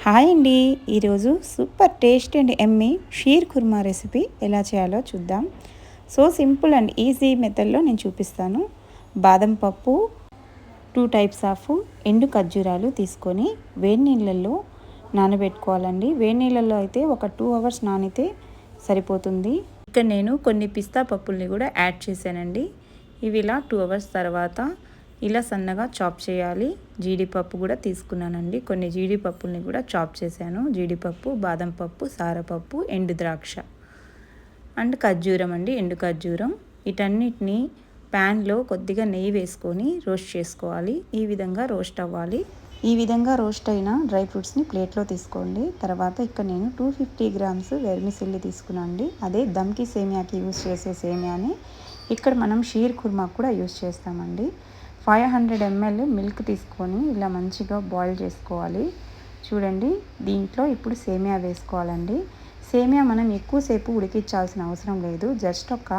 Hi అండి. ఈరోజు super tasty and ఎమ్మీ షీర్ కుర్మా రెసిపీ ఎలా చేయాలో చూద్దాం. సో సింపుల్ అండ్ ఈజీ మెథడ్లో నేను చూపిస్తాను. బాదం పప్పు, 2 టైప్స్ ఆఫ్ ఎండు ఖర్జూరాలు తీసుకొని వేడి నీళ్ళల్లో నానబెట్టుకోవాలండి. వేడి నీళ్ళల్లో అయితే ఒక 2 అవర్స్ నానితే సరిపోతుంది. ఇక్కడ నేను కొన్ని పిస్తా పప్పుల్ని కూడా యాడ్ చేశానండి. ఇవి ఇలా 2 అవర్స్ తర్వాత ఇలా సన్నగా చాప్ చేయాలి. జీడిపప్పు కూడా తీసుకున్నానండి. కొన్ని జీడిపప్పుల్ని కూడా చాప్ చేశాను. జీడిపప్పు, బాదం పప్పు, సారపప్పు, ఎండు ద్రాక్ష అండ్ ఖర్జూరం అండి, ఎండు ఖర్జూరం. వీటన్నిటిని ప్యాన్లో కొద్దిగా నెయ్యి వేసుకొని రోస్ట్ చేసుకోవాలి. ఈ విధంగా రోస్ట్ అవ్వాలి. ఈ విధంగా రోస్ట్ అయిన డ్రై ఫ్రూట్స్ని ప్లేట్లో తీసుకోండి. తర్వాత ఇక్కడ నేను 250 గ్రామ్స్ వెర్మిసిల్లి తీసుకున్నానండి. అదే దమ్కి సేమియాకి యూజ్ చేసే సేమియాని ఇక్కడ మనం షీర్ కుర్మా కూడా యూజ్ చేస్తామండి. 500 ml మిల్క్ తీసుకొని ఇలా మంచిగా బాయిల్ చేసుకోవాలి. చూడండి, దీంట్లో ఇప్పుడు సేమియా వేసుకోవాలండి. సేమియా మనం ఎక్కువసేపు ఉడికించాల్సిన అవసరం లేదు. జస్ట్ ఒక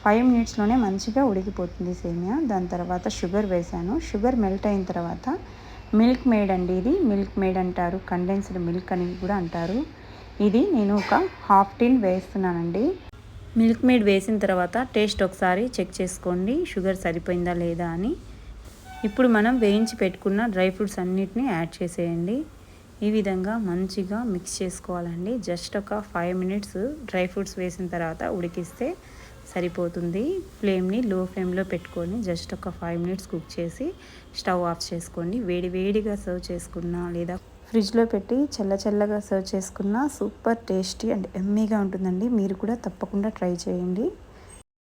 5 మినిట్స్లోనే మంచిగా ఉడికిపోతుంది సేమియా. దాని తర్వాత షుగర్ వేసాను. షుగర్ మెల్ట్ అయిన తర్వాత మిల్క్ మేడ్ అండి, ఇది మిల్క్ మేడ్ అంటారు, కండెన్స్డ్ మిల్క్ అని కూడా అంటారు. ఇది నేను ఒక హాఫ్ టీన్ వేస్తున్నానండి. మిల్క్ మేడ్ వేసిన తర్వాత టేస్ట్ ఒకసారి చెక్ చేసుకోండి, షుగర్ సరిపోయిందా లేదా అని. ఇప్పుడు మనం వేయించి పెట్టుకున్న డ్రై ఫ్రూట్స్ అన్నిటినీ యాడ్ చేసేయండి. ఈ విధంగా మంచిగా మిక్స్ చేసుకోవాలండి. జస్ట్ ఒక 5 మినిట్స్ డ్రై ఫ్రూట్స్ వేసిన తర్వాత ఉడికిస్తే సరిపోతుంది. ఫ్లేమ్ని లో ఫ్లేమ్లో పెట్టుకొని జస్ట్ ఒక 5 మినిట్స్ కుక్ చేసి స్టవ్ ఆఫ్ చేసుకోండి. వేడిగా సర్వ్ చేసుకున్నా లేదా ఫ్రిడ్జ్లో పెట్టి చల్లగా సర్వ్ చేసుకున్నా సూపర్ టేస్టీ అండ్ ఎమ్మీగా ఉంటుందండి. మీరు కూడా తప్పకుండా ట్రై చేయండి.